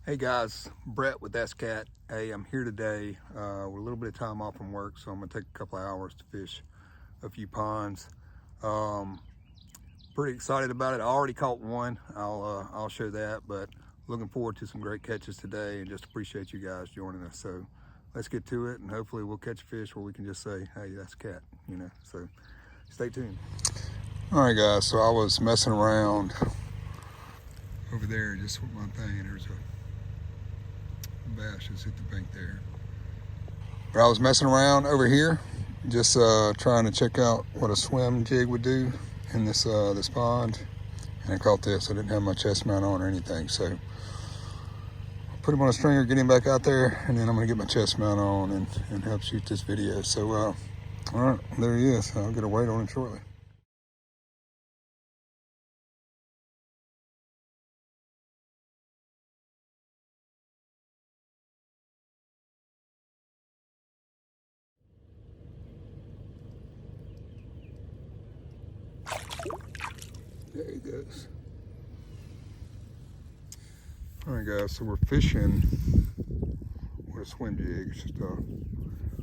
Hey guys, Brett with SCAT. Hey, I'm here today with a little bit of time off from work, so I'm gonna take a couple of hours to fish a few ponds. Um, Pretty excited about it. I already caught one. I'll show that, but looking forward to some great catches today, and just appreciate you guys joining us. So let's get to it, and hopefully we'll catch a fish where we can just say, "Hey, that's Cat," you know. So stay tuned. All right, guys. So I was messing around over there just with my thing, and there's a bass just hit the bank there. But I was messing around over here, just trying to check out what a swim jig would do in this pond, and I caught this. I didn't have my chest mount on or anything, so I'll put him on a stringer, get him back out there, and then I'm gonna get my chest mount on and help shoot this video. So all right, there he is. I'll get a weight on him shortly. There he goes. All right, guys, so we're fishing with a swim jig. It's just a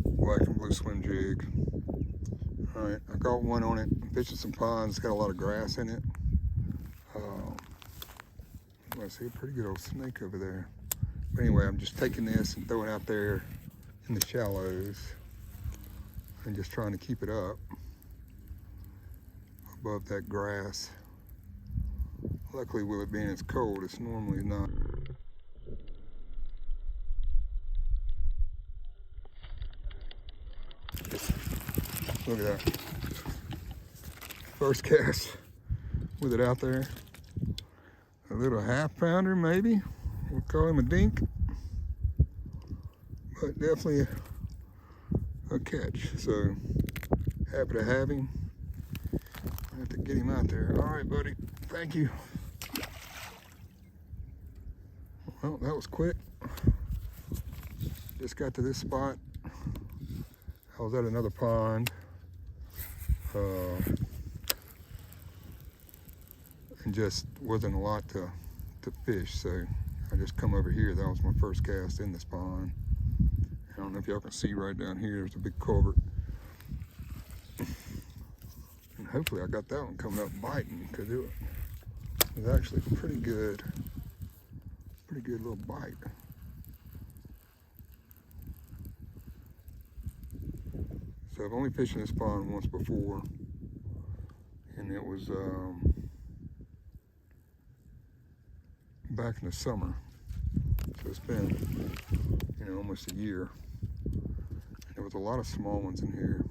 black and blue swim jig. All right, I got one on it. I'm fishing some ponds. It's got a lot of grass in it. I see a pretty good old snake over there. But anyway, I'm just taking this and throwing it out there in the shallows and just trying to keep it up above that grass. Luckily, with it being as cold, it's normally not. Look at that. First cast with it out there. A little half pounder, maybe. We'll call him a dink. But definitely a catch. So happy to have him. I have to get him out there. All right, buddy. Thank you. Well, that was quick. Just got to this spot. I was at another pond. And just wasn't a lot to fish, so I just come over here. That was my first cast in this pond. I don't know if y'all can see right down here, there's a big culvert. And hopefully I got that one coming up biting, because it was actually pretty good little bite. So I've only fished in this pond once before, and it was back in the summer. So it's been, almost a year. There was a lot of small ones in here.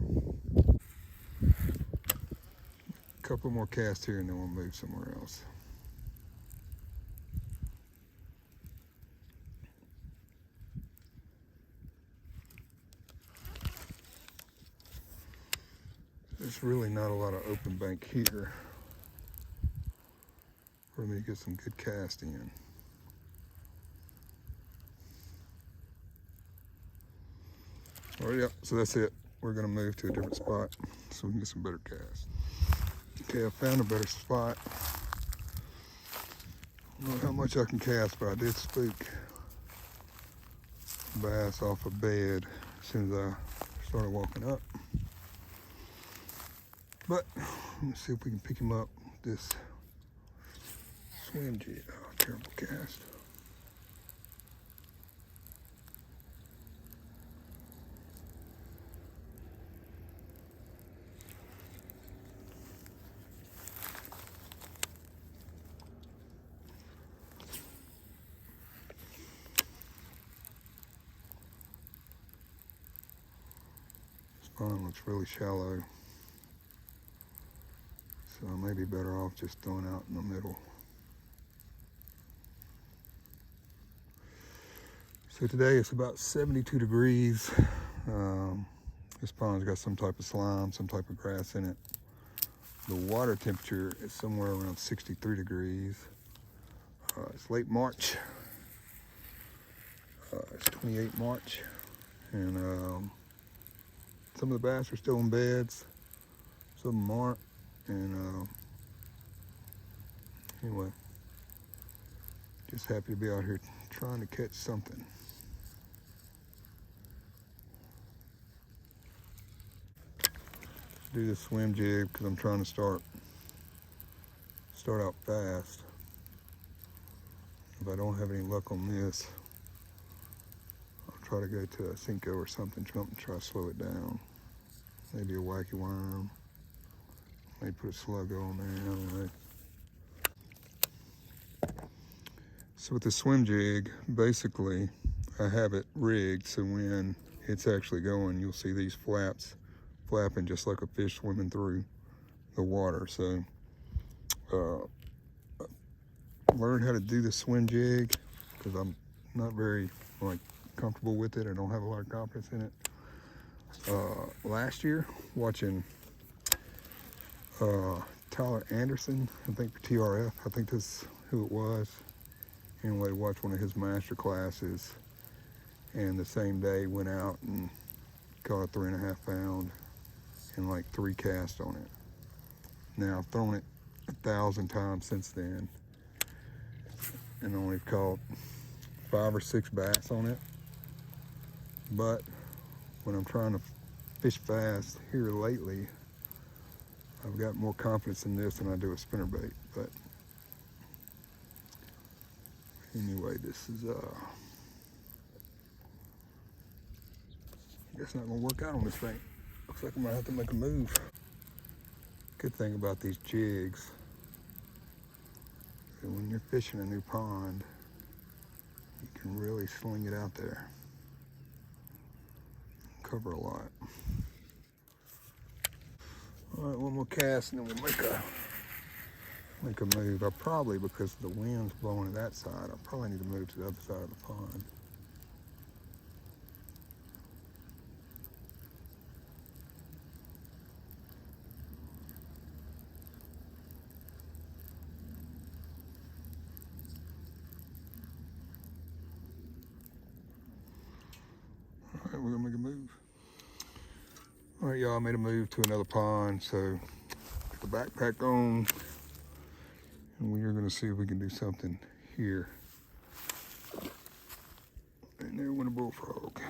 A couple more casts here and then we'll move somewhere else. There's really not a lot of open bank here for me to get some good cast in. All right, yeah, so that's it. We're gonna move to a different spot so we can get some better casts. Okay, I found a better spot. I don't know how much I can cast, but I did spook bass off a bed as soon as I started walking up. But let's see if we can pick him up. This swim jig. Oh, terrible cast. This pond looks really shallow, so I may be better off just throwing out in the middle. So today it's about 72 degrees. This pond's got some type of slime, some type of grass in it. The water temperature is somewhere around 63 degrees. It's late March. It's 28 March. And some of the bass are still in beds. Some of them aren't. And anyway, Just happy to be out here trying to catch something. Do the swim jig because I'm trying to start out fast. If I don't have any luck on this, I'll try to go to a Senko or something, jump and try to slow it down. Maybe a wacky worm. Maybe put a sluggo on there, I don't know. So with the swim jig, basically, I have it rigged so when it's actually going, you'll see these flaps flapping just like a fish swimming through the water. So learned how to do the swim jig because I'm not very comfortable with it. I don't have a lot of confidence in it. Last year, watching Tyler Anderson, I think for TRF, I think that's who it was. Anyway, watched one of his master classes, and the same day went out and caught a 3.5 pound and like 3 casts on it. Now I've thrown it 1,000 times since then and only caught 5 or 6 bass on it. But when I'm trying to fish fast here lately, I've got more confidence in this than I do a spinnerbait. But anyway, this is I guess not gonna work out on this thing. Looks like I'm gonna have to make a move. Good thing about these jigs, and when you're fishing a new pond, you can really sling it out there. Cover a lot. All right, one more cast and then we'll make a move. I probably, because the wind's blowing to that side, I probably need to move to the other side of the pond. All right, we're gonna make a move. All right, y'all, I made a move to another pond, so put the backpack on, and we are gonna see if we can do something here. And there went a bullfrog.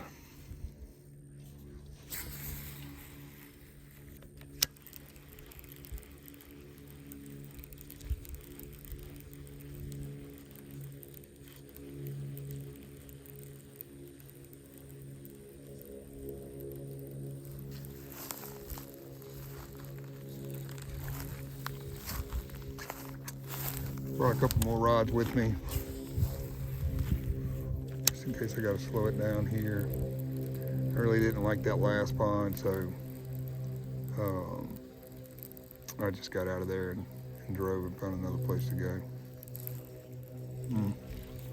Brought a couple more rods with me, just in case I got to slow it down here. I really didn't like that last pond, so I just got out of there and drove and found another place to go.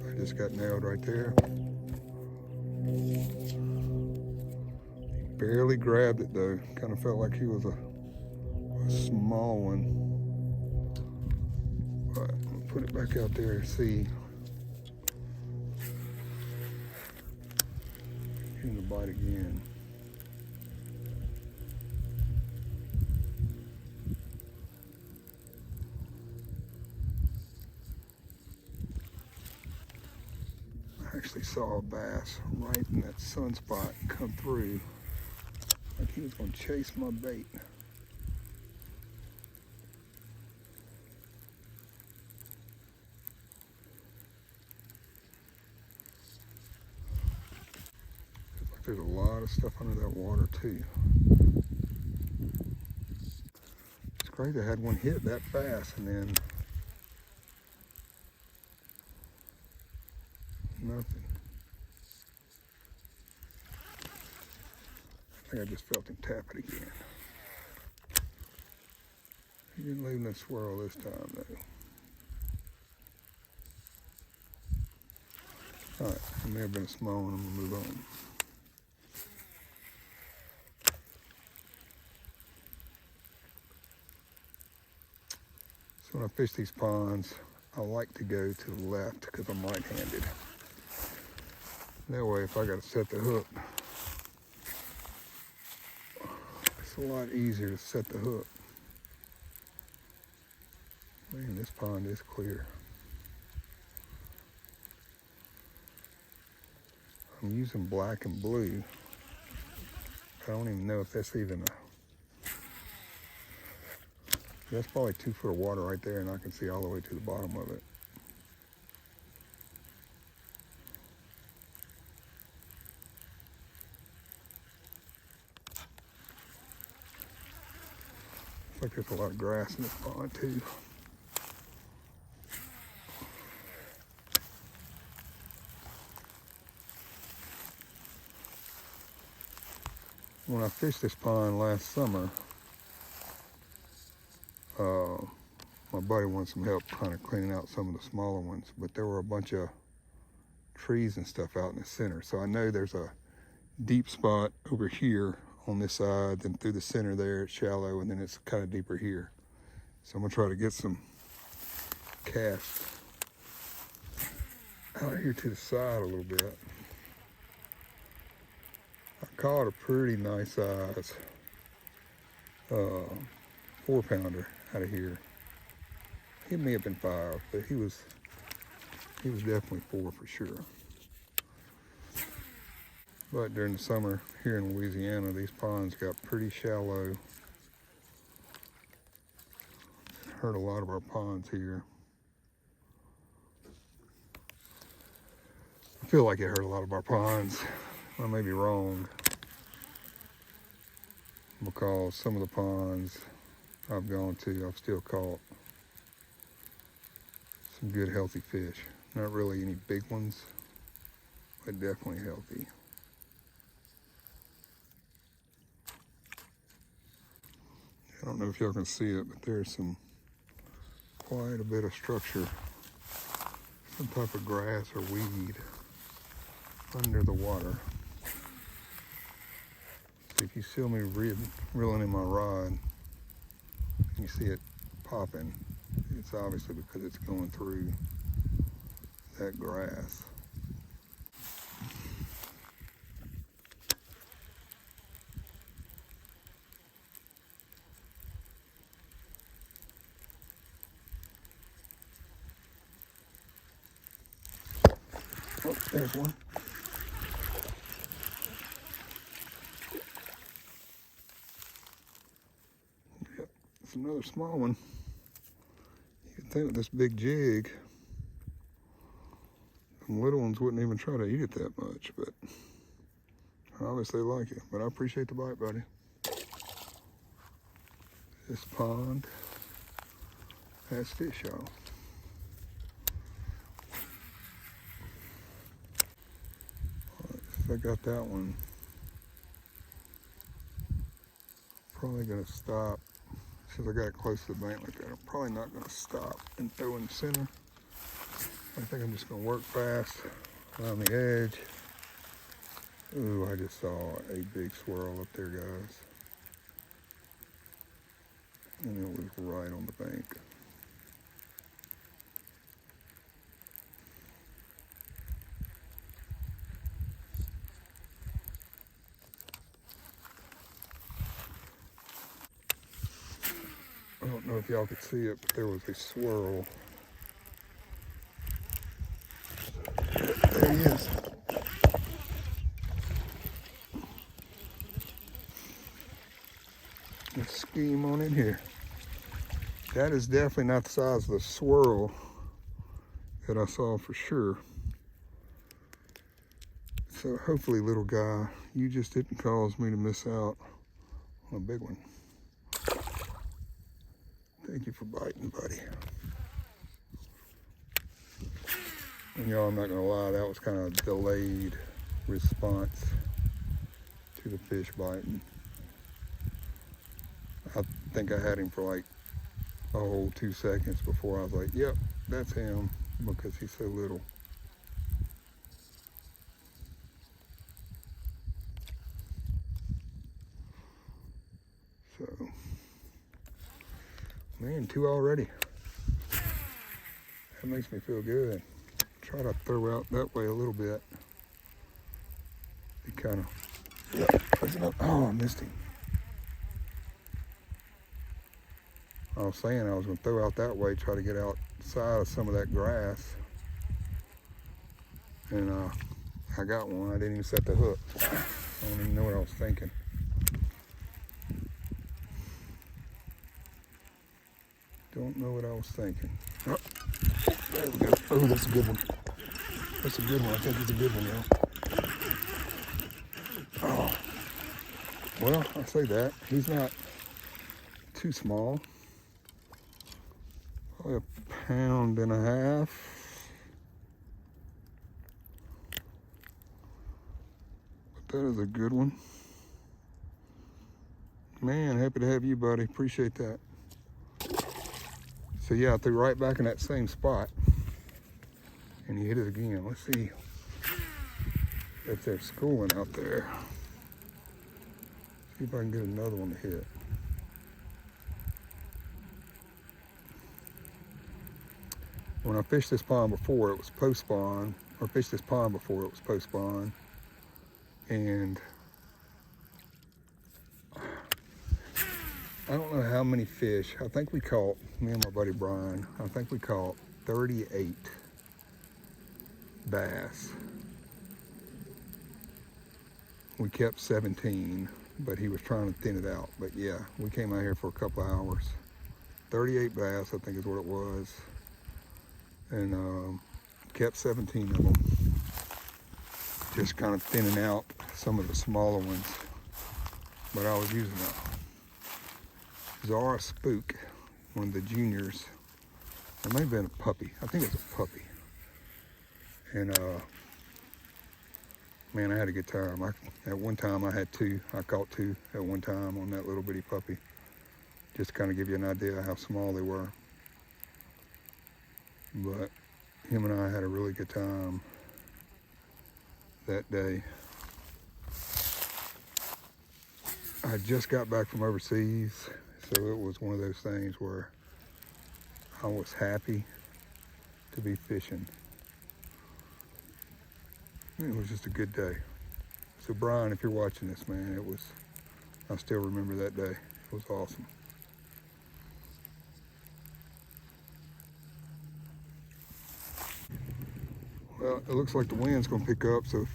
I just got nailed right there. He barely grabbed it though. Kind of felt like he was a small one. But I'll put it back out there and see. Give him a bite again. I actually saw a bass right in that sunspot come through, like he was going to chase my bait. There's a lot of stuff under that water too. It's crazy I had one hit that fast and then nothing. I think I just felt him tap it again. He didn't leave no swirl this time though. All right, it may have been a small one. I'm gonna move on. So when I fish these ponds, I like to go to the left because I'm right-handed. That way, if I got to set the hook, it's a lot easier to set the hook. Man, this pond is clear. I'm using black and blue. I don't even know if that's even that's probably 2 foot of water right there, and I can see all the way to the bottom of it. Looks like there's a lot of grass in this pond too. When I fished this pond last summer, my buddy wanted some help kind of cleaning out some of the smaller ones, but there were a bunch of trees and stuff out in the center. So I know there's a deep spot over here on this side, then through the center there it's shallow, and then it's kind of deeper here. So I'm gonna try to get some cast out here to the side a little bit. I caught a pretty nice size 4-pounder out of here. He may have been 5, but he was definitely 4 for sure. But during the summer here in Louisiana, these ponds got pretty shallow. It hurt a lot of our ponds here. I feel like it hurt a lot of our ponds. I may be wrong, because some of the ponds I've gone to, I've still caught some good healthy fish. Not really any big ones, but definitely healthy. I don't know if y'all can see it, but there's quite a bit of structure, some type of grass or weed under the water. So if you see me reeling in my rod, and you see it popping, it's obviously because it's going through that grass. Oh, there's one. Yep, it's another small one. You'd think with this big jig, some little ones wouldn't even try to eat it that much, but obviously they like it. But I appreciate the bite, buddy. This pond has fish, y'all. I got that one. Probably gonna stop. Since I got it close to the bank like that, I'm probably not gonna stop and throw in the center. I think I'm just gonna work fast around the edge. Ooh, I just saw a big swirl up there, guys. And it was right on the bank. I don't know if y'all could see it, but there was a swirl. There he is. Let's scheme on in here. That is definitely not the size of the swirl that I saw for sure. So hopefully, little guy, you just didn't cause me to miss out on a big one. Thank you for biting, buddy. And y'all, I'm not gonna lie, that was kind of a delayed response to the fish biting. I think I had him for like a whole 2 seconds before I was like, yep, that's him, because he's so little. So, man, 2 already. That makes me feel good. Try to throw out that way a little bit. He kind of, yeah, oh, I missed him. I was saying I was going to throw out that way, try to get outside of some of that grass. And I got one. I didn't even set the hook. I don't even know what I was thinking. Don't know what I was thinking. Oh, there we go. Oh, that's a good one. That's a good one. I think it's a good one, y'all. Oh. Well, I say that. He's not too small. Probably 1.5 pounds. But that is a good one. Man, happy to have you, buddy. Appreciate that. So yeah, I threw right back in that same spot. And he hit it again. Let's see if they're schooling out there. See if I can get another one to hit. When I fished this pond before, it was post-spawn. Or fished this pond before, it was post-spawn. And I don't know how many fish. I think we caught, me and my buddy Brian, I think we caught 38 bass. We kept 17, but he was trying to thin it out. But yeah, we came out here for a couple of hours. 38 bass, I think is what it was. And kept 17 of them. Just kind of thinning out some of the smaller ones. But I was using a Zara Spook, one of the juniors. It may have been a puppy. I think it's a puppy. And man, I had a good time. At one time I had two. I caught two at one time on that little bitty puppy. Just to kind of give you an idea of how small they were. But him and I had a really good time that day. I just got back from overseas, so it was one of those things where I was happy to be fishing. It was just a good day. So Brian, if you're watching this, man, I still remember that day. It was awesome. Well, it looks like the wind's gonna pick up, so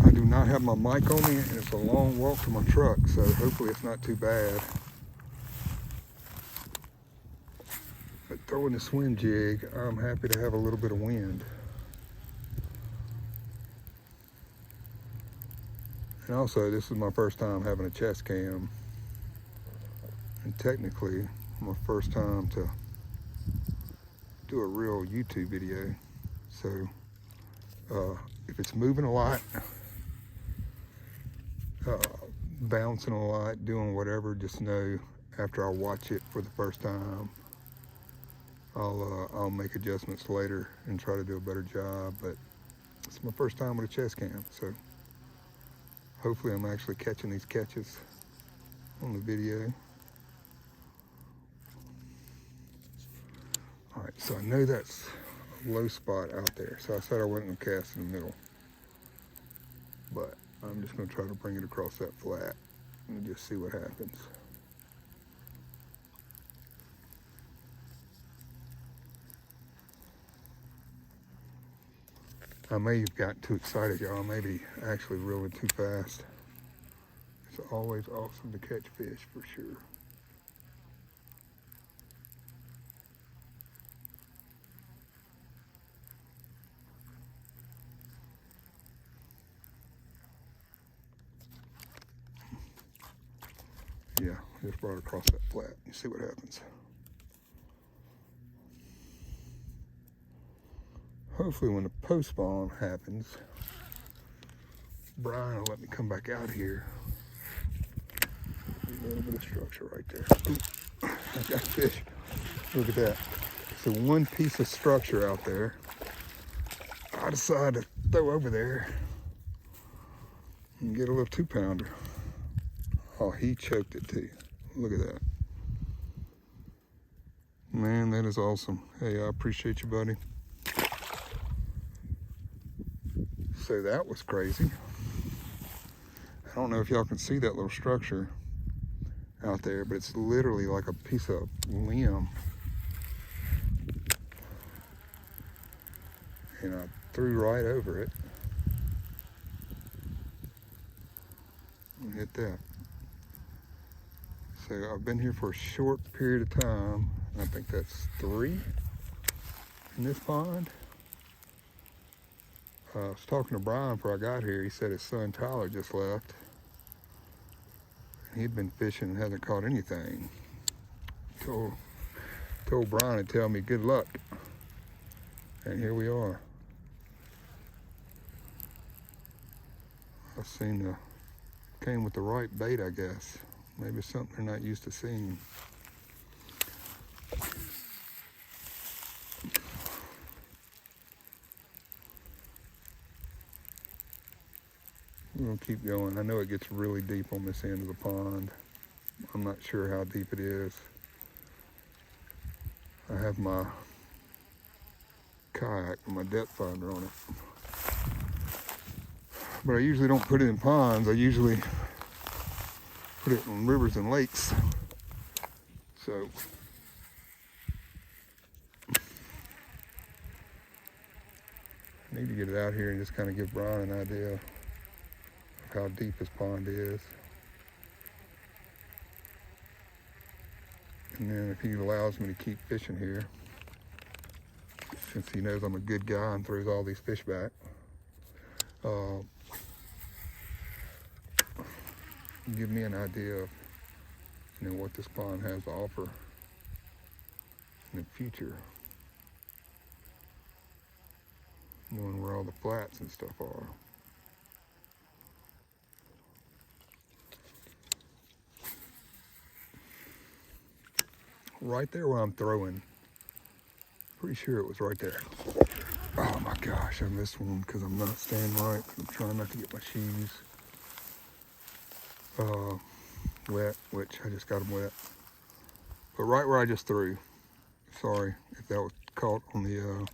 I do not have my mic on me, and it's a long walk to my truck, so hopefully it's not too bad. But throwing the swim jig, I'm happy to have a little bit of wind. And also, this is my first time having a chest cam, and technically my first time to do a real YouTube video. So if it's moving a lot, bouncing a lot, doing whatever, just know after I watch it for the first time, I'll make adjustments later and try to do a better job. But it's my first time with a chest cam, so hopefully I'm actually catching these catches on the video. All right, so I know that's a low spot out there, so I said I wasn't gonna cast in the middle, but I'm just gonna try to bring it across that flat and just see what happens. I may have gotten too excited, y'all. Maybe actually reeling too fast. It's always awesome to catch fish, for sure. Yeah, just brought it across that flat. You see what happens. Hopefully when the post spawn happens, Brian will let me come back out here. A little bit of structure right there. Ooh, I got fish. Look at that. So one piece of structure out there. I decided to throw over there and get a little 2-pounder. Oh, he choked it too. Look at that. Man, that is awesome. Hey, I appreciate you, buddy. So that was crazy. I don't know if y'all can see that little structure out there, but it's literally like a piece of limb. And I threw right over it. and hit that. So I've been here for a short period of time. I think that's 3 in this pond. I was talking to Brian before I got here. He said his son Tyler just left. He'd been fishing and hasn't caught anything. Told Brian to tell me good luck. And here we are. Came with the right bait, I guess. Maybe something they're not used to seeing. We're gonna keep going. I know it gets really deep on this end of the pond. I'm not sure how deep it is. I have my kayak with my depth finder on it. But I usually don't put it in ponds. I usually put it in rivers and lakes. So I need to get it out here and just kind of give Brian an idea of how deep this pond is. And then if he allows me to keep fishing here, since he knows I'm a good guy and throws all these fish back, give me an idea of what this pond has to offer in the future, knowing where all the flats and stuff are. Right there where I'm throwing, pretty sure it was right there. Oh my gosh, I missed one because I'm not staying right. I'm trying not to get my shoes wet, which I just got them wet. But right where I just threw, sorry if that was caught on the,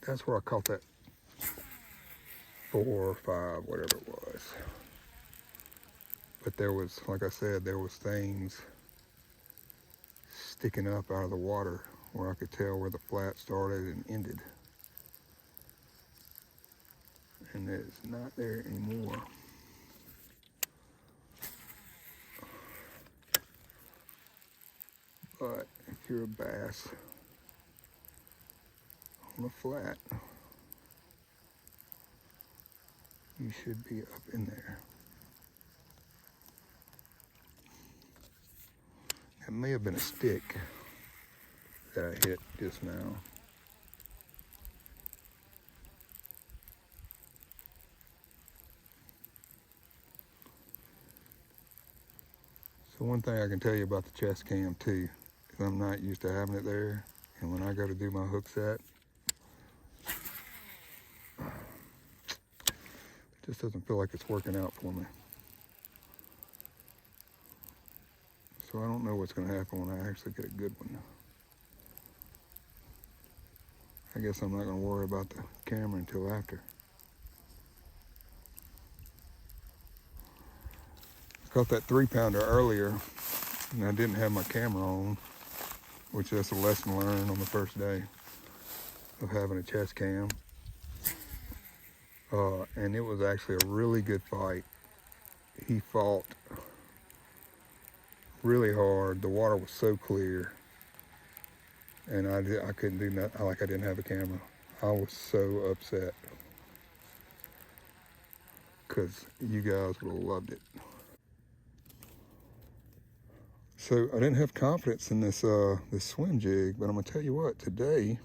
that's where I caught that 4 or 5, whatever it was. But there was, like I said, there was things sticking up out of the water where I could tell where the flat started and ended. And it's not there anymore. But if you're a bass on a flat, you should be up in there. It may have been a stick that I hit just now. So one thing I can tell you about the chest cam too, is I'm not used to having it there. And when I go to do my hook set, it just doesn't feel like it's working out for me. So I don't know what's going to happen when I actually get a good one. I guess I'm not going to worry about the camera until after. I caught that 3-pounder earlier and I didn't have my camera on, which that's a lesson learned on the first day of having a chest cam. And it was actually a really good fight. He fought really hard. The water was so clear, and I couldn't do nothing. Like I didn't have a camera. I was so upset because you guys would have loved it. So I didn't have confidence in this this swim jig, but I'm gonna tell you what, today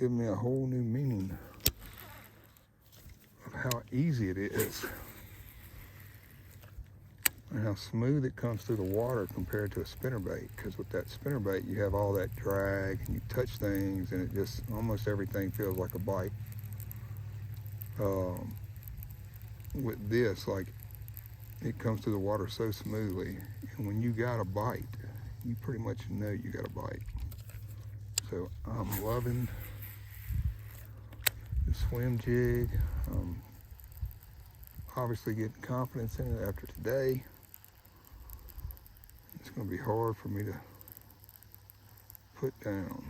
gave me a whole new meaning of how easy it is and how smooth it comes through the water compared to a spinnerbait. Because with that spinnerbait, you have all that drag and you touch things and it just, almost everything feels like a bite. With this, like, it comes through the water so smoothly, and when you got a bite, you pretty much know you got a bite. So I'm loving the swim jig. Obviously getting confidence in it after today. It's going to be hard for me to put down.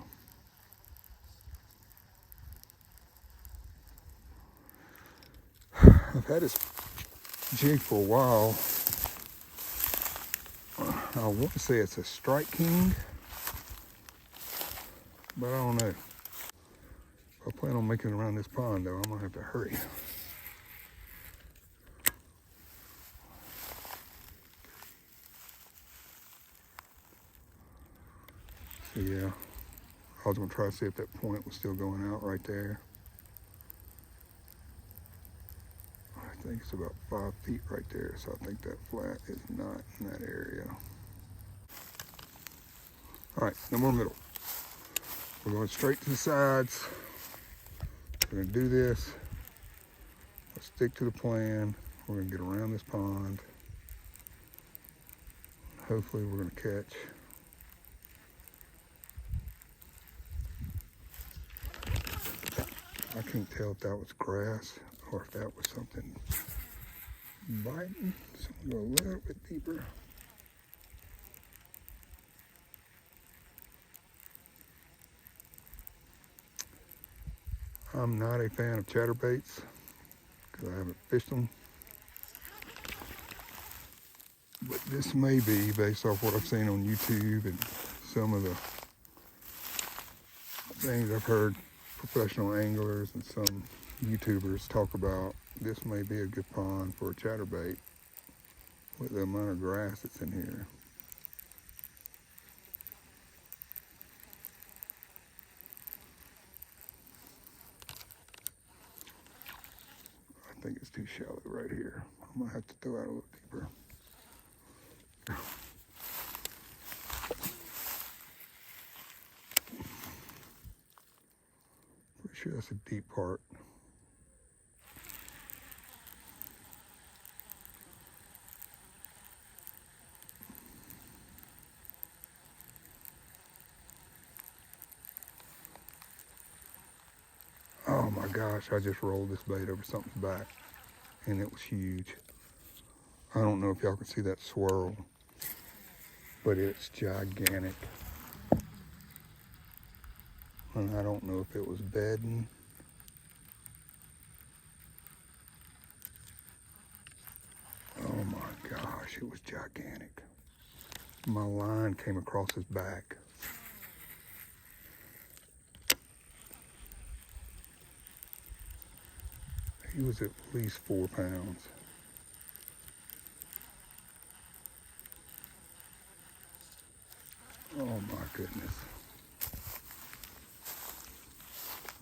I've had this jig for a while. I want to say it's a Strike King, but I don't know. If I plan on making it around this pond though, I'm gonna have to hurry. So yeah, I was gonna try to see if that point was still going out right there. I think it's about 5 feet right there, so I think that flat is not in that area. All right, no more middle. We're going straight to the sides. We're gonna do this. Let's stick to the plan. We're gonna get around this pond. Hopefully we're gonna catch I can't tell if that was grass or if that was something biting. So I'm gonna go a little bit deeper. I'm not a fan of chatterbaits because I haven't fished them. But this may be based off what I've seen on YouTube and some of the things I've heard professional anglers and some YouTubers talk about. This may be a good pond for a chatterbait with the amount of grass that's in here. I think it's too shallow right here. I'm gonna have to throw out a little deeper. Pretty sure that's a deep part. Oh my gosh, I just rolled this bait over something's back and it was huge. I don't know if y'all can see that swirl, but it's gigantic. And I don't know if it was bedding. Oh my gosh, it was gigantic. My line came across his back. He was at least 4 pounds. Oh my goodness.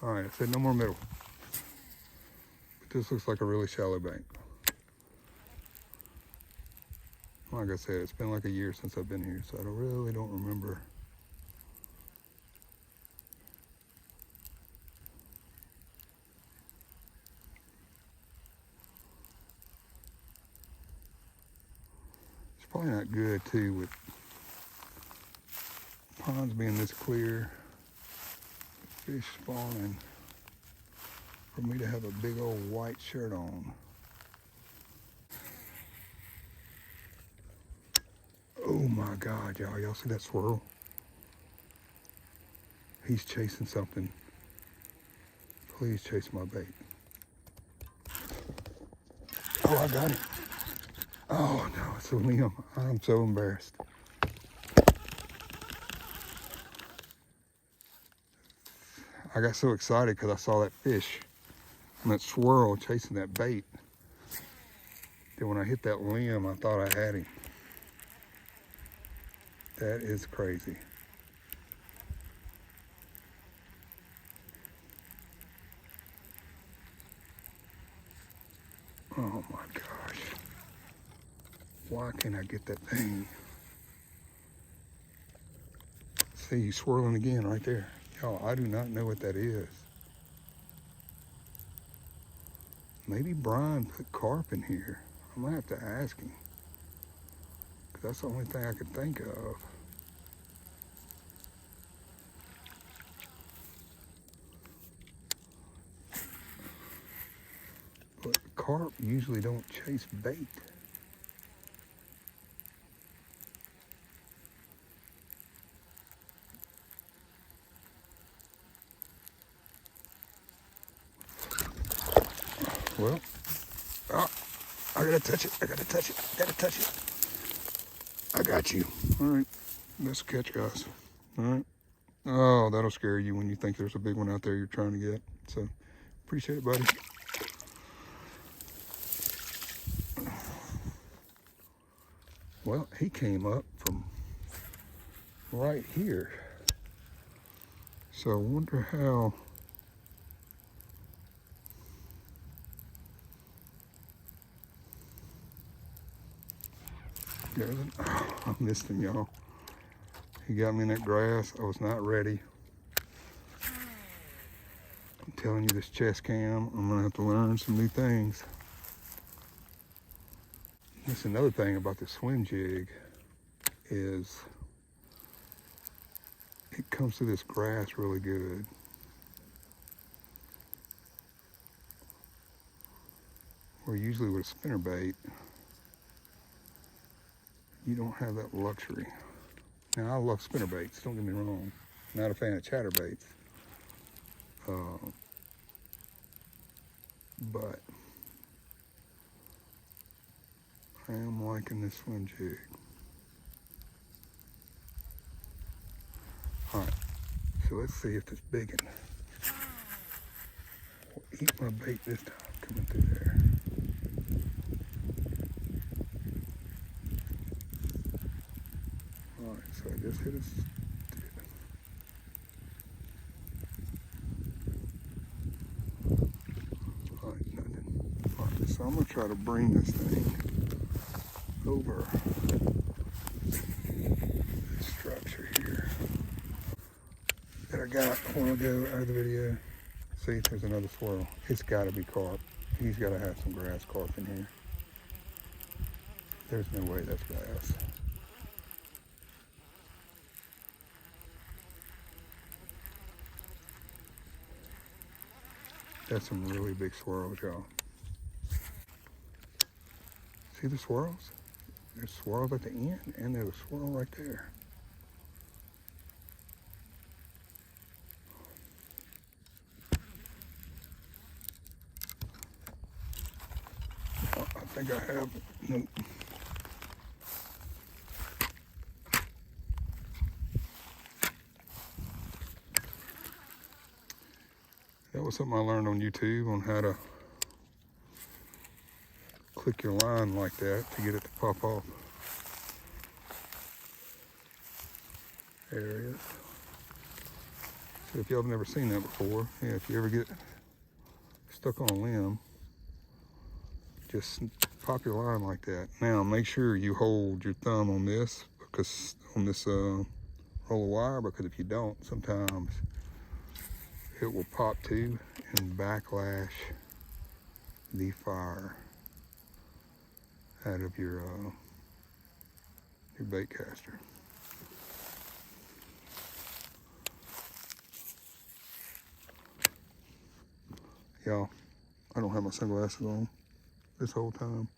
All right, I said no more middle. But this looks like a really shallow bank. Like I said, it's been like a year since I've been here, so I really don't remember. It's probably not good too with ponds being this clear, fish spawning, for me to have a big old white shirt on. Oh my God, y'all see that swirl? He's chasing something. Please chase my bait. Oh, I got it. Oh no, it's a Liam. I'm so embarrassed. I got so excited because I saw that fish and that swirl chasing that bait. Then when I hit that limb, I thought I had him. That is crazy. Oh my gosh. Why can't I get that thing? See, he's swirling again right there. Y'all, I do not know what that is. Maybe Brian put carp in here. I'm gonna have to ask him. Because that's the only thing I could think of. But carp usually don't chase bait. Well, I gotta touch it. I gotta touch it. I gotta touch it. I got you. All right. Let's catch, guys. All right. Oh, that'll scare you when you think there's a big one out there you're trying to get. So, appreciate it, buddy. Well, he came up from right here. So I wonder how. Oh, I missed him, y'all. He got me in that grass. I was not ready. I'm telling you, this chest cam, I'm gonna have to learn some new things. That's another thing about the swim jig is it comes to this grass really good. Where usually with a spinnerbait, you don't have that luxury. Now I love spinnerbaits, don't get me wrong. Not a fan of chatterbaits. But I am liking this swim jig. All right, so let's see if this big one will eat my bait this time coming through there. All right, so I just hit a stick. All right, nothing. All right, so I'm gonna try to bring this thing over this structure here that I got a while ago out of the video. See, there's another swirl. It's got to be carp. He's got to have some grass carp in here. There's no way that's bass. That's some really big swirls, y'all. See the swirls? There's swirls at the end, and there's a swirl right there. Oh, I think I have, nope. That was something I learned on YouTube on how to click your line like that to get it to pop off. There it is. So if y'all have never seen that before, yeah, if you ever get stuck on a limb, just pop your line like that. Now make sure you hold your thumb on this, because on this roll of wire, because if you don't, sometimes it will pop too and backlash the fire out of your bait caster. Y'all, I don't have my sunglasses on this whole time.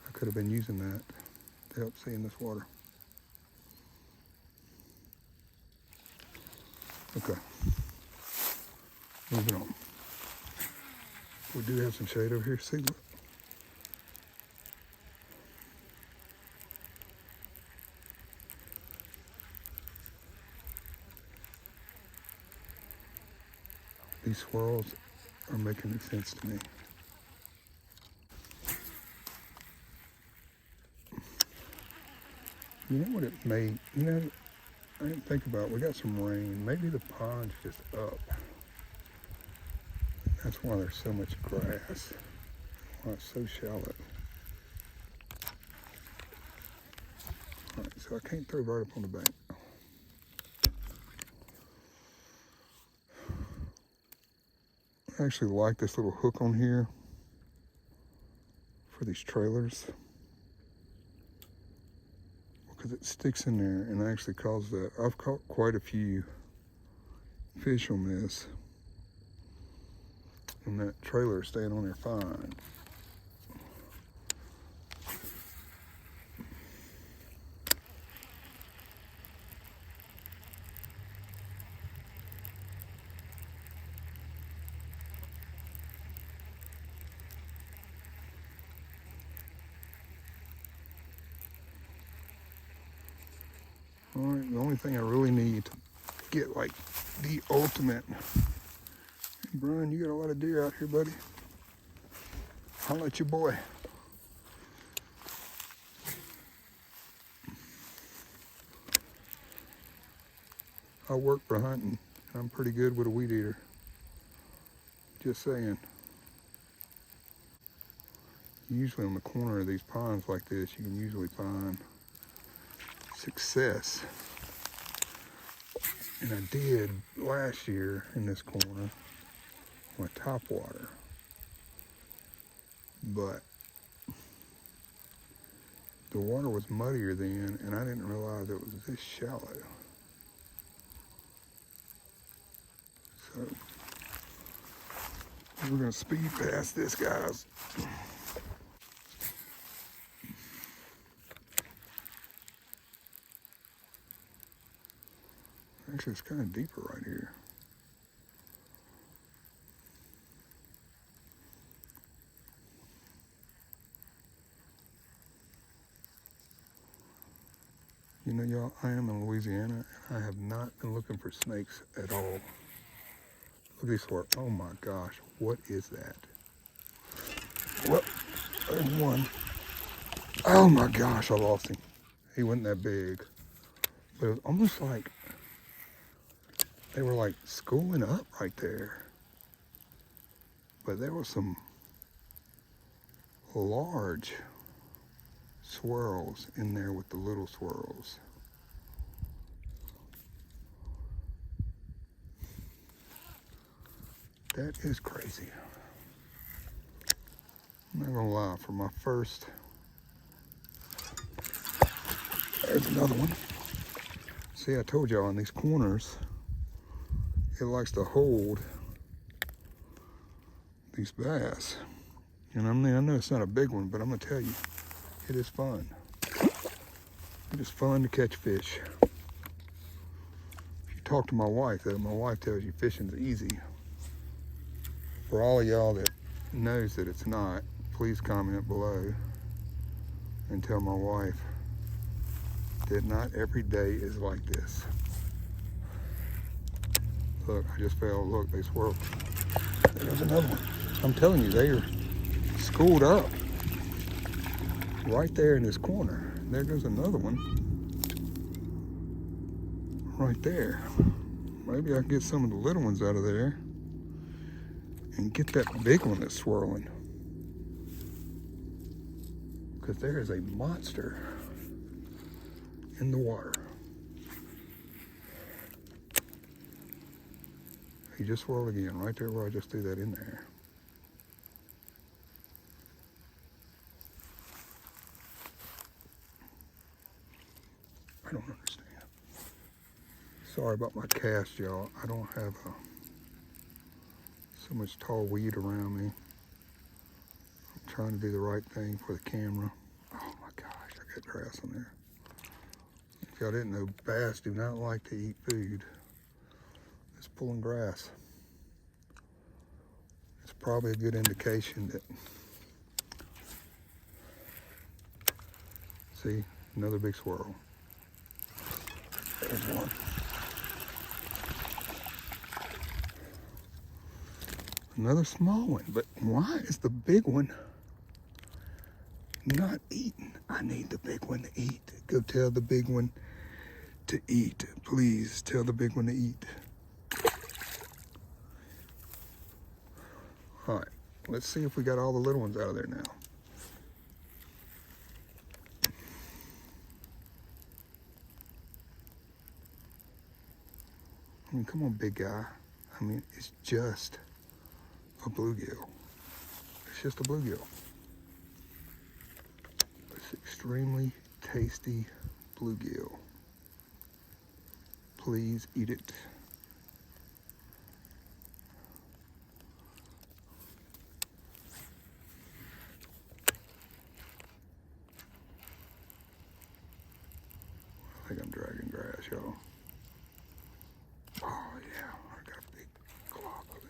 I could have been using that to help see in this water. Okay, moving on. We do have some shade over here. See, look. These swirls are making sense to me. You know what it may, you know, I didn't think about it. We got some rain. Maybe the pond's just up. That's why there's so much grass. Why it's so shallow. All right, so I can't throw right up on the bank. I actually like this little hook on here for these trailers, because it sticks in there and actually causes that. I've caught quite a few fish on this, and that trailer is staying on there fine. All right, the only thing I really need to get like the ultimate. Hey, Brian, you got a lot of deer out here, buddy. Holla at your boy. I work for hunting. I'm pretty good with a weed eater. Just saying. Usually on the corner of these ponds like this, you can usually find success. And I did last year in this corner with top water. But the water was muddier then, and I didn't realize it was this shallow. So we're gonna speed past this, guys. Actually, it's kind of deeper right here. You know, y'all, I am in Louisiana, and I have not been looking for snakes at all. Look at this one. Oh my gosh, what is that? Well, there's one. Oh my gosh, I lost him. He wasn't that big. But it was almost like they were like schooling up right there. But there were some large swirls in there with the little swirls. That is crazy. I'm not gonna lie, for my first, there's another one. See, I told y'all in these corners, it likes to hold these bass. And I mean, I know it's not a big one, but I'm gonna tell you, it is fun. It is fun to catch fish. If you talk to my wife, though, my wife tells you fishing's easy. For all of y'all that knows that it's not, please comment below and tell my wife that not every day is like this. Look, I just fell. Look, they swirled. There's another one. I'm telling you, they are schooled up right there in this corner. There goes another one right there. Maybe I can get some of the little ones out of there and get that big one that's swirling. Because there is a monster in the water. He just swirled again, right there where I just threw that in there. I don't understand. Sorry about my cast, y'all. I don't have so much tall weed around me. I'm trying to do the right thing for the camera. Oh my gosh, I got grass on there. If y'all didn't know, bass do not like to eat food. It's pulling grass. It's probably a good indication that, see, another big swirl. There's one. Another small one, but why is the big one not eating? I need the big one to eat. Go tell the big one to eat. Please tell the big one to eat. All right, let's see if we got all the little ones out of there now. I mean, come on, big guy. I mean, it's just a bluegill. It's just a bluegill. It's extremely tasty bluegill. Please eat it. I think I'm dragging grass, y'all. Oh yeah, I got a big glob of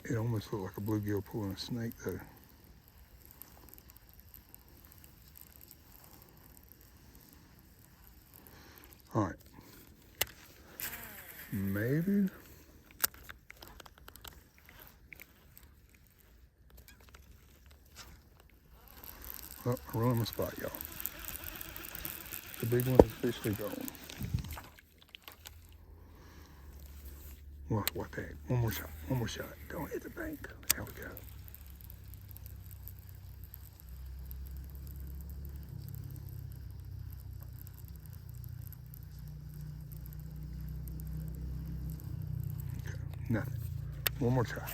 it. It almost looked like a bluegill pulling a snake though. Maybe. Oh, I ruined my spot, y'all. The big one is officially gone. What the heck? One more shot. One more shot. Don't hit the bank. There we go. Okay. Nothing. One more try.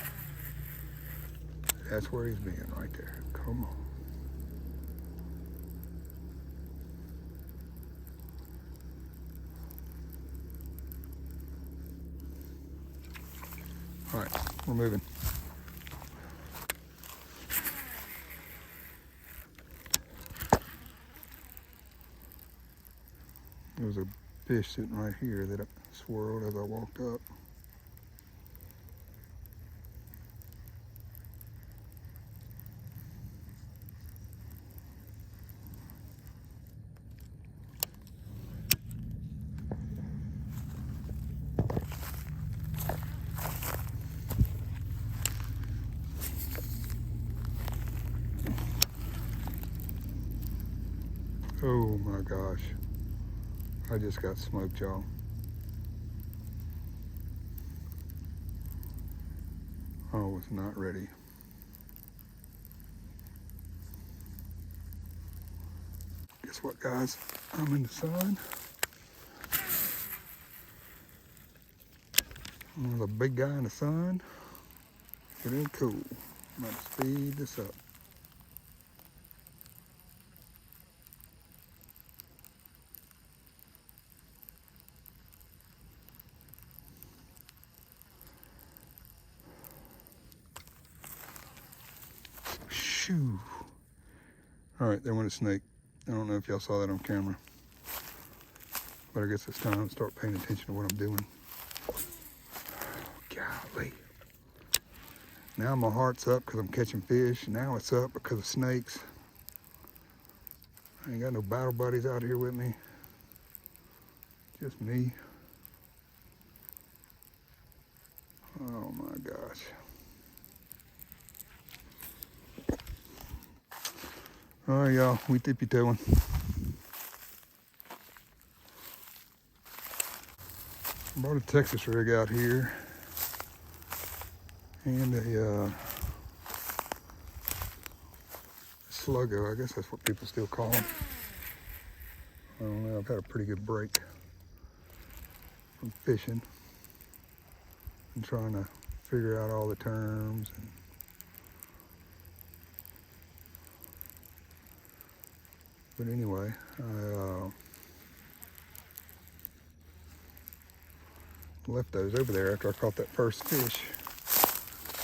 That's where he's being, right there. Come on. All right, we're moving. There was a fish sitting right here that swirled as I walked up. Oh my gosh. I just got smoked, y'all. I was not ready. Guess what, guys? I'm in the sun. There's a big guy in the sun. It ain't cool. I'm going to speed this up. Shoo. All right, there went a snake. I don't know if y'all saw that on camera, but I guess it's time to start paying attention to what I'm doing. Golly. Now my heart's up because I'm catching fish. Now it's up because of snakes. I ain't got no battle buddies out here with me. Just me. Oh my gosh. All right, y'all, we tippy toeing. Brought a Texas rig out here and a sluggo. I guess that's what people still call them. I don't know. I've had a pretty good break from fishing and trying to figure out all the terms. But anyway, I left those over there after I caught that first fish.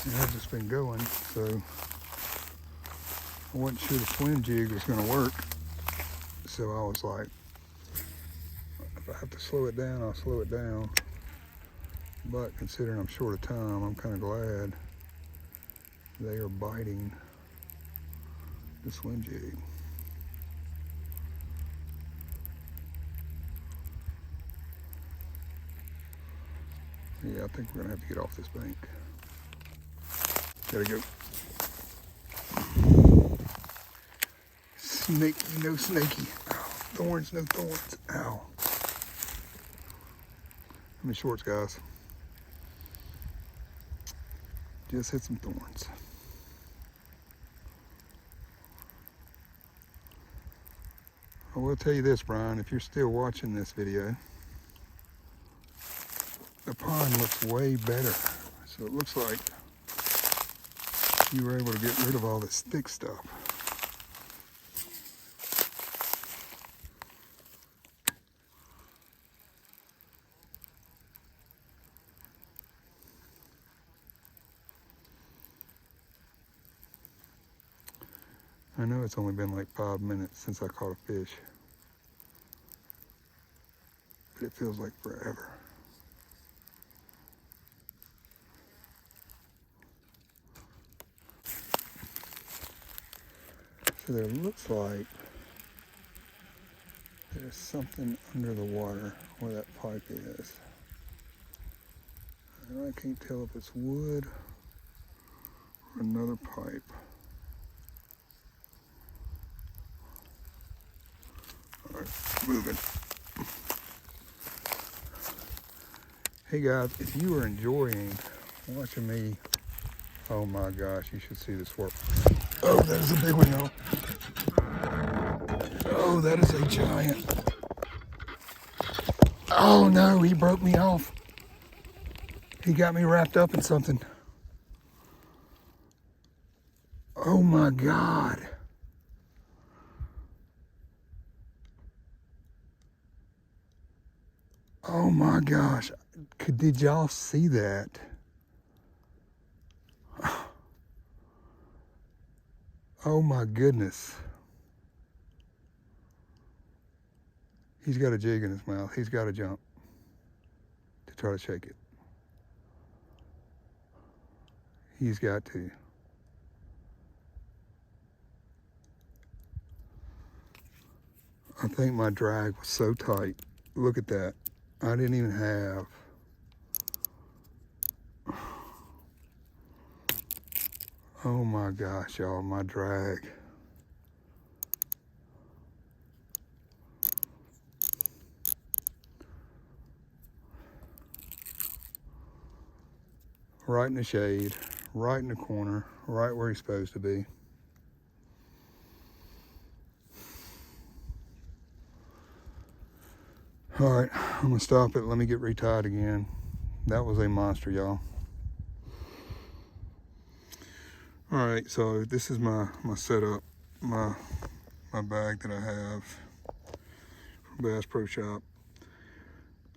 And I've just been going, so I wasn't sure the swim jig was going to work. So I was like, if I have to slow it down, I'll slow it down. But considering I'm short of time, I'm kind of glad they are biting the swim jig. Yeah, I think we're gonna have to get off this bank. Gotta go. Snaky, no snaky. Ow. Thorns, no thorns. Ow. I'm in shorts, guys. Just hit some thorns. I will tell you this, Brian, if you're still watching this video, the pond looks way better. So it looks like you were able to get rid of all this thick stuff. I know it's only been like 5 minutes since I caught a fish, but it feels like forever. So there looks like there's something under the water where that pipe is. And I can't tell if it's wood or another pipe. All right, moving. Hey guys, if you are enjoying watching me, oh my gosh, you should see this work. Oh, that is a big one, y'all. Oh, that is a giant. Oh no, he broke me off. He got me wrapped up in something. Oh my God. Oh my gosh. Did y'all see that? Oh my goodness. He's got a jig in his mouth. He's got to jump to try to shake it. He's got to. I think my drag was so tight. Look at that. I didn't even have. Oh my gosh, y'all, my drag. Right in the shade, right in the corner, right where he's supposed to be. All right, I'm gonna stop it. Let me get retied again. That was a monster, y'all. All right, so this is my setup, my bag that I have from Bass Pro Shop.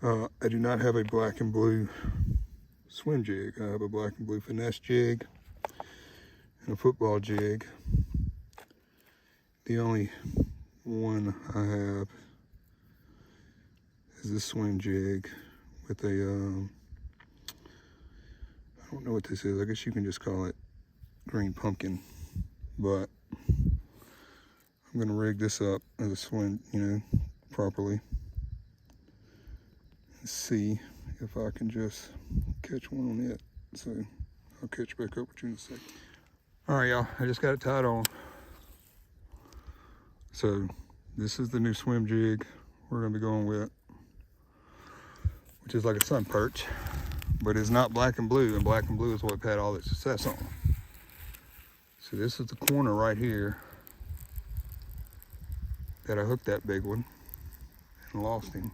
I do not have a black and blue swim jig. I have a black and blue finesse jig and a football jig. The only one I have is this swim jig with a, I don't know what this is. I guess you can just call it green pumpkin, but I'm gonna rig this up as a swim, properly. And see if I can just catch one on it. So I'll catch back up with you in a second. All right, y'all, I just got it tied on. So this is the new swim jig we're gonna be going with, which is like a sun perch, but it's not black and blue, and black and blue is what I've had all the success on. So this is the corner right here that I hooked that big one and lost him.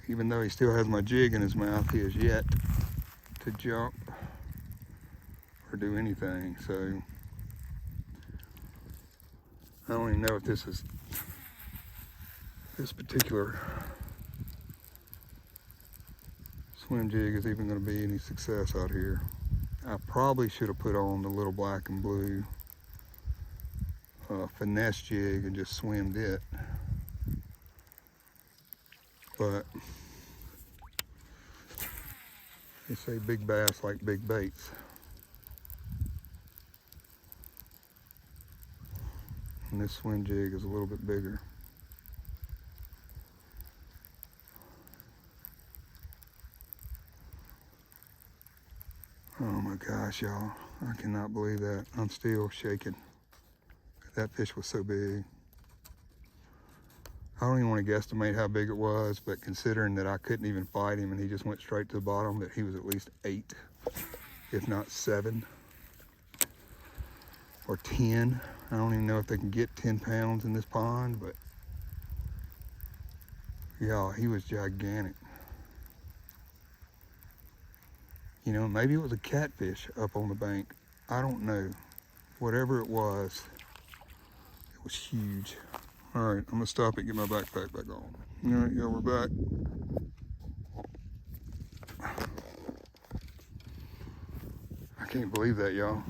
Even though he still has my jig in his mouth, he has yet to jump or do anything. So I don't even know if this particular swim jig is even going to be any success out here. I probably should have put on the little black and blue finesse jig and just swimmed it. But they say big bass like big baits. And this swim jig is a little bit bigger. Oh my gosh, y'all. I cannot believe that. I'm still shaking. That fish was so big. I don't even want to guesstimate how big it was, but considering that I couldn't even fight him and he just went straight to the bottom, that he was at least 8, if not 7 or 10. I don't even know if they can get 10 pounds in this pond, but yeah, he was gigantic. You know, maybe it was a catfish up on the bank. I don't know. Whatever it was huge. All right, I'm gonna stop it, get my backpack back on. All right, yeah, we're back. I can't believe that, y'all.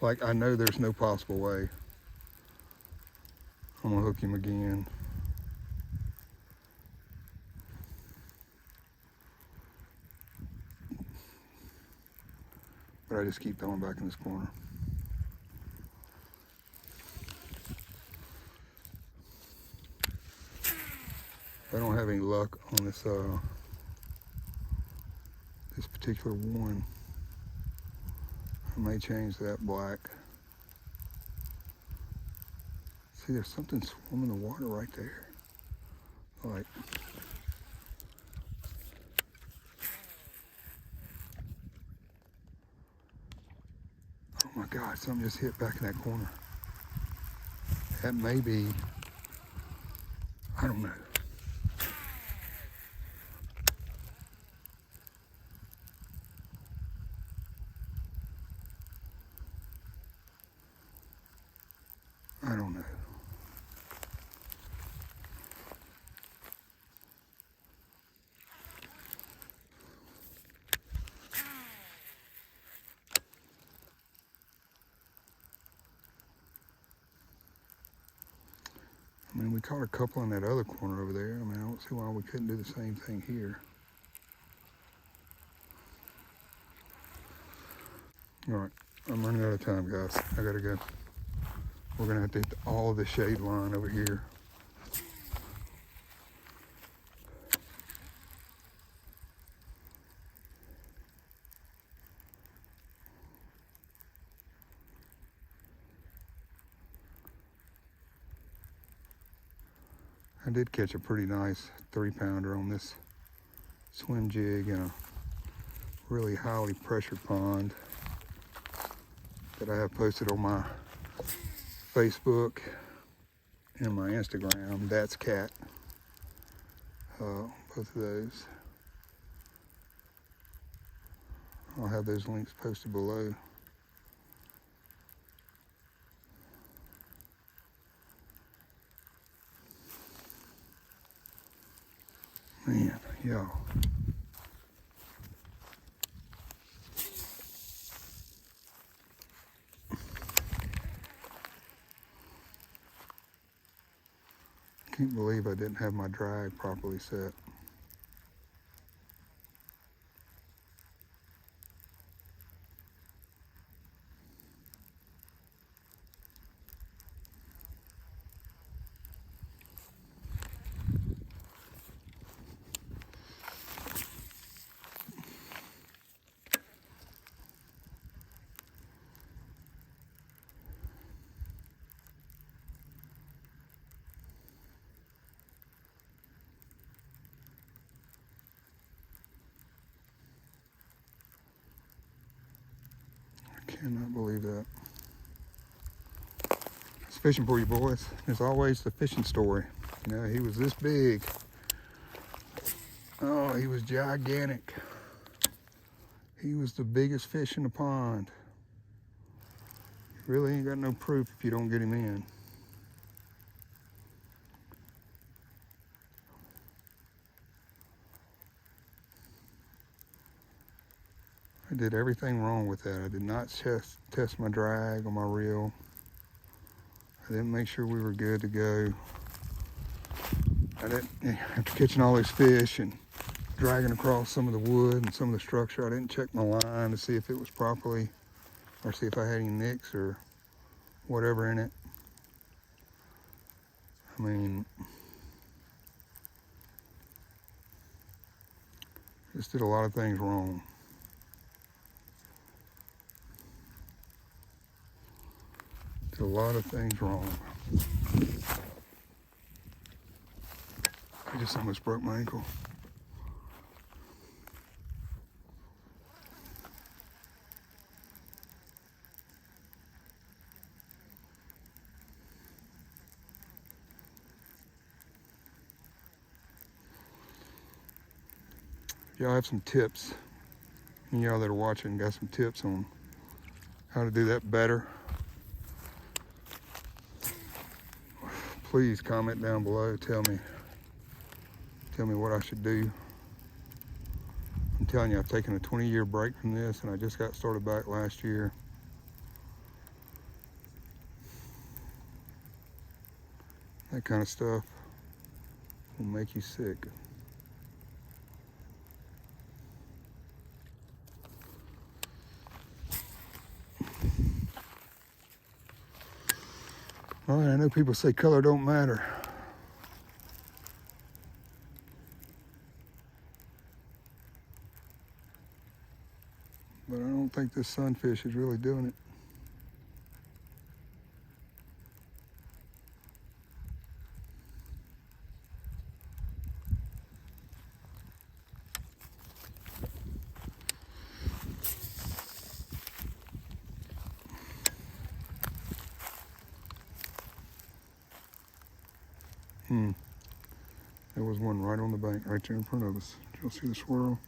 Like, I know there's no possible way I'm gonna hook him again. But I just keep throwing back in this corner. I don't have any luck on this particular one. I may change that black. See, there's something swimming in the water right there. Like, oh my God, something just hit back in that corner. That may be, I don't know. I don't know. I mean, we caught a couple in that other corner over there. I mean, I don't see why we couldn't do the same thing here. All right, I'm running out of time, guys. I gotta go. We're gonna have to hit all of the shade line over here. I did catch a pretty nice 3-pounder on this swim jig in a really highly pressured pond that I have posted on my Facebook and my Instagram. That's Cat. Both of those. I'll have those links posted below. Man, y'all. Can't believe I didn't have my drag properly set. Cannot believe that. It's fishing for you, boys. There's always the fishing story. You know, he was this big. Oh, he was gigantic. He was the biggest fish in the pond. You really ain't got no proof if you don't get him in. I did everything wrong with that. I did not test my drag on my reel. I didn't make sure we were good to go. I didn't, after catching all those fish and dragging across some of the wood and some of the structure, I didn't check my line to see if it was properly, or see if I had any nicks or whatever in it. I mean, just did a lot of things wrong. Did a lot of things wrong. I just almost broke my ankle. Y'all have some tips. Y'all that are watching got some tips on how to do that better. Please comment down below. Tell me what I should do. I'm telling you, I've taken a 20-year break from this, and I just got started back last year. That kind of stuff will make you sick. All right, I know people say color don't matter. but I don't think this sunfish is really doing it. There was one right on the bank, right there in front of us. Did y'all see the swirl?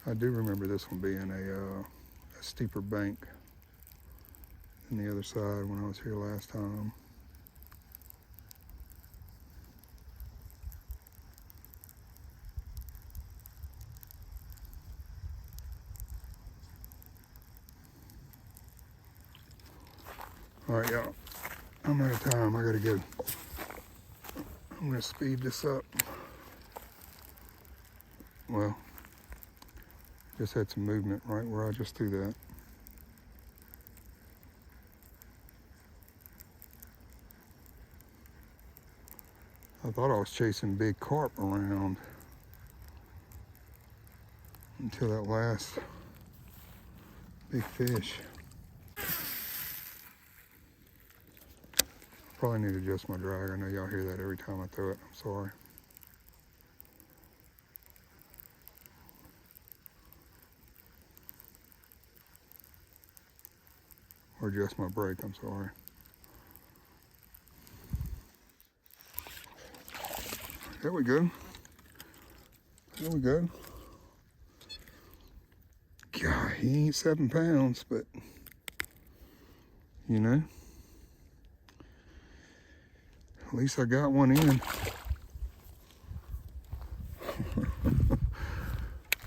I do remember this one being a steeper bank than the other side when I was here last time. All right, y'all, I'm out of time. I gotta go. I'm gonna speed this up. Well, just had some movement right where I just threw that. I thought I was chasing big carp around until that last big fish. Probably need to adjust my drag. I know y'all hear that every time I throw it. I'm sorry. Or adjust my brake, I'm sorry. There we go. There we go. God, he ain't 7 pounds, but you know, at least I got one in.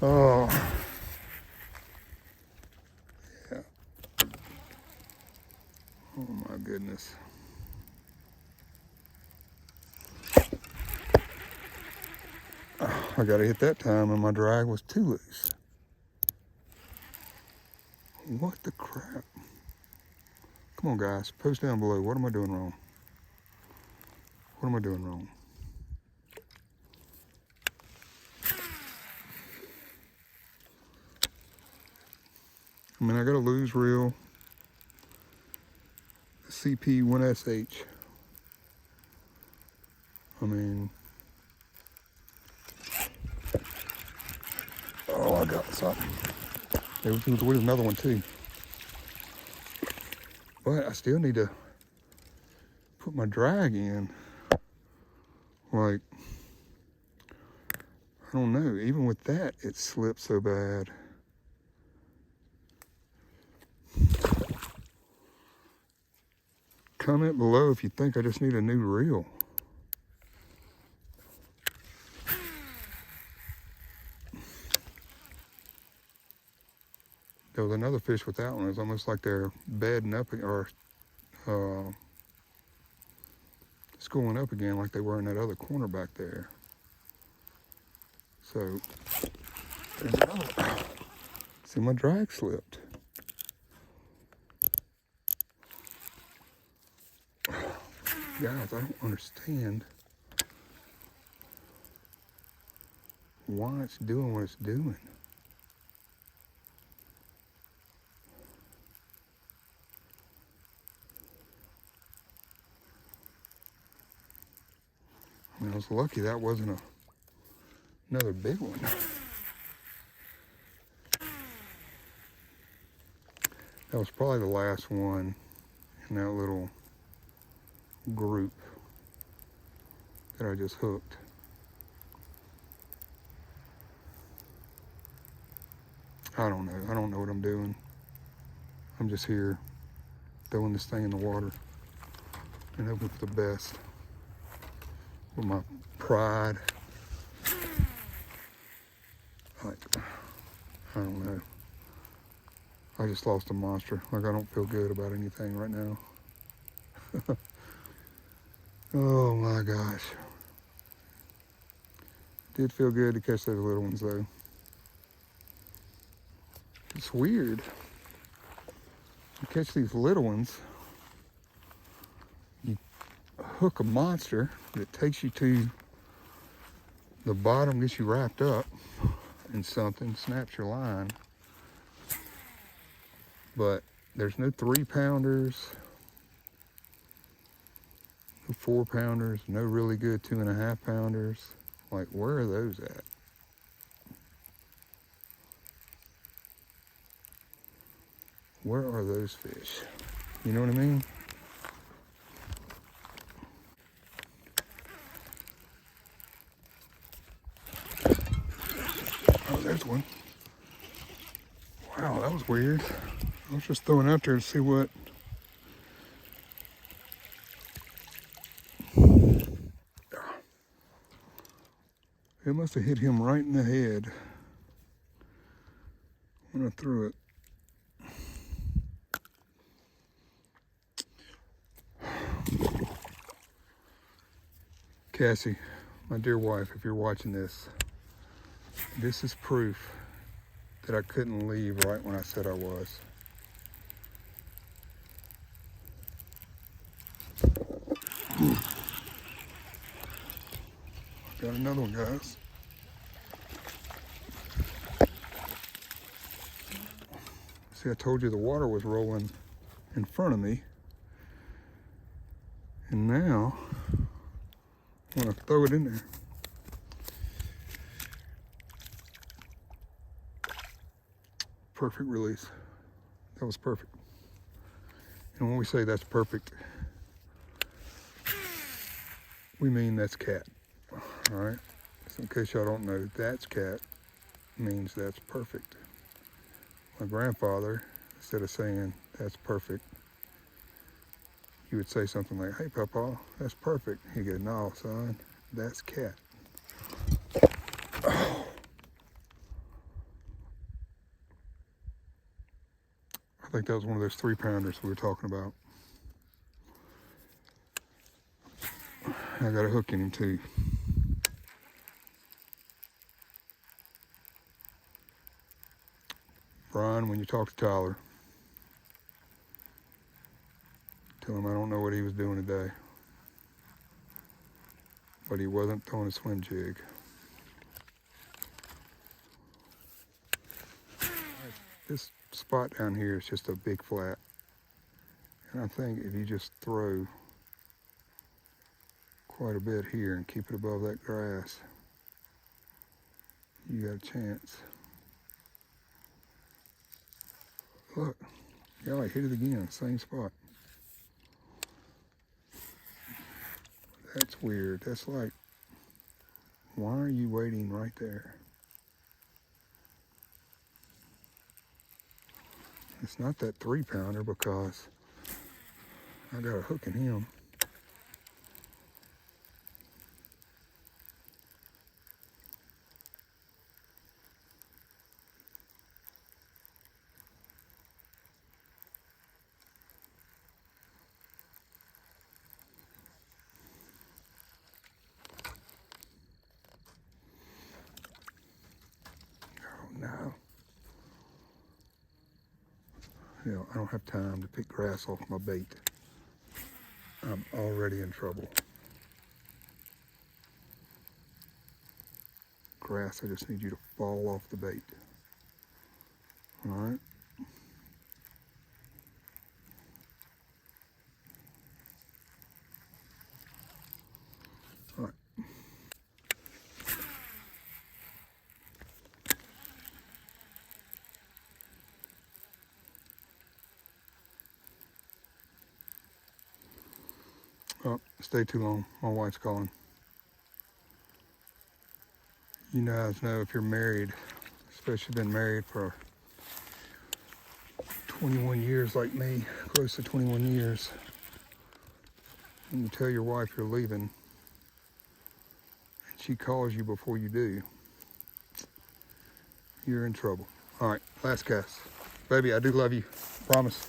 Oh, yeah. Oh my goodness. Oh, I gotta hit that time and my drag was too loose. What the crap? Come on guys, post down below. What am I doing wrong? What am I doing wrong? I mean, I got a lose reel, CP1SH. I mean, oh, I got something. There was another one too. But I still need to put my drag in. Like, I don't know, even with that, it slipped so bad. Comment below if you think I just need a new reel. There was another fish with that one. It was almost like they're bedding up or schooling up again like they were in that other corner back there. So, there's another one. See, my drag slipped. Guys, I don't understand why it's doing what it's doing. I mean, I was lucky that wasn't another big one. That was probably the last one in that little group that I just hooked. I don't know. I don't know what I'm doing. I'm just here throwing this thing in the water and hoping for the best with my pride. Like, I don't know. I just lost a monster. Like, I don't feel good about anything right now. Oh my gosh. Did feel good to catch those little ones though. It's weird. You catch these little ones, you hook a monster that takes you to the bottom, gets you wrapped up in something, snaps your line. But there's no 3-pounders, no 4-pounders, no really good 2.5-pounders. Like, where are those at? Where are those fish? You know what I mean? Oh, there's one. Wow, that was weird. I was just throwing out there to see what. It must have hit him right in the head when I threw it. Cassie, my dear wife, if you're watching this, this is proof that I couldn't leave right when I said I was. Got another one, guys. See, I told you the water was rolling in front of me. And now, I'm gonna throw it in there. Perfect release. That was perfect. And when we say that's perfect, we mean that's cat. All right? So in case y'all don't know, that's cat means that's perfect. My grandfather, instead of saying that's perfect, he would say something like, "Hey, Papa, that's perfect." He'd go, "No, son, that's cat." Oh. I think that was one of those 3-pounders we were talking about. I got a hook in him too. Brian, when you talk to Tyler, tell him I don't know what he was doing today, but he wasn't throwing a swim jig. This spot down here is just a big flat. And I think if you just throw quite a bit here and keep it above that grass, you got a chance. Look, yeah, I hit it again, same spot. That's weird. That's like, why are you waiting right there? It's not that 3-pounder because I got a hook in him. Oh no. You know, I don't have time to pick grass off my bait. I'm already in trouble. Grass, I just need you to fall off the bait. All right? All right. Oh, stay too long. My wife's calling. You guys know if you're married, especially been married for 21 years like me, close to 21 years, and you tell your wife you're leaving, and she calls you before you do, you're in trouble. All right, last cast. Baby, I do love you. Promise.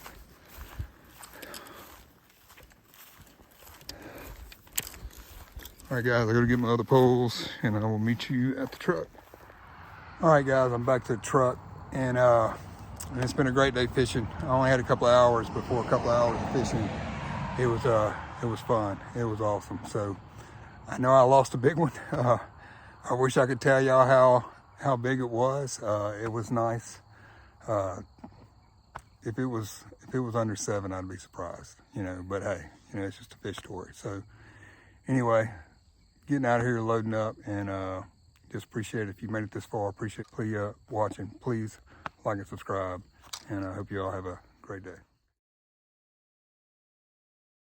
All right, guys, I gotta get my other poles, and I will meet you at the truck. All right, guys, I'm back to the truck, and And it's been a great day fishing. I only had a couple of hours. Before a couple of hours of fishing, it was fun. It was awesome. So I know I lost a big one. I wish I could tell y'all how big it was. It was nice. If it was under 7, I'd be surprised, you know, but hey, you know, it's just a fish story. So anyway, getting out of here, loading up, and just appreciate it. If you made it this far, appreciate watching. Please like and subscribe, and I hope you all have a great day.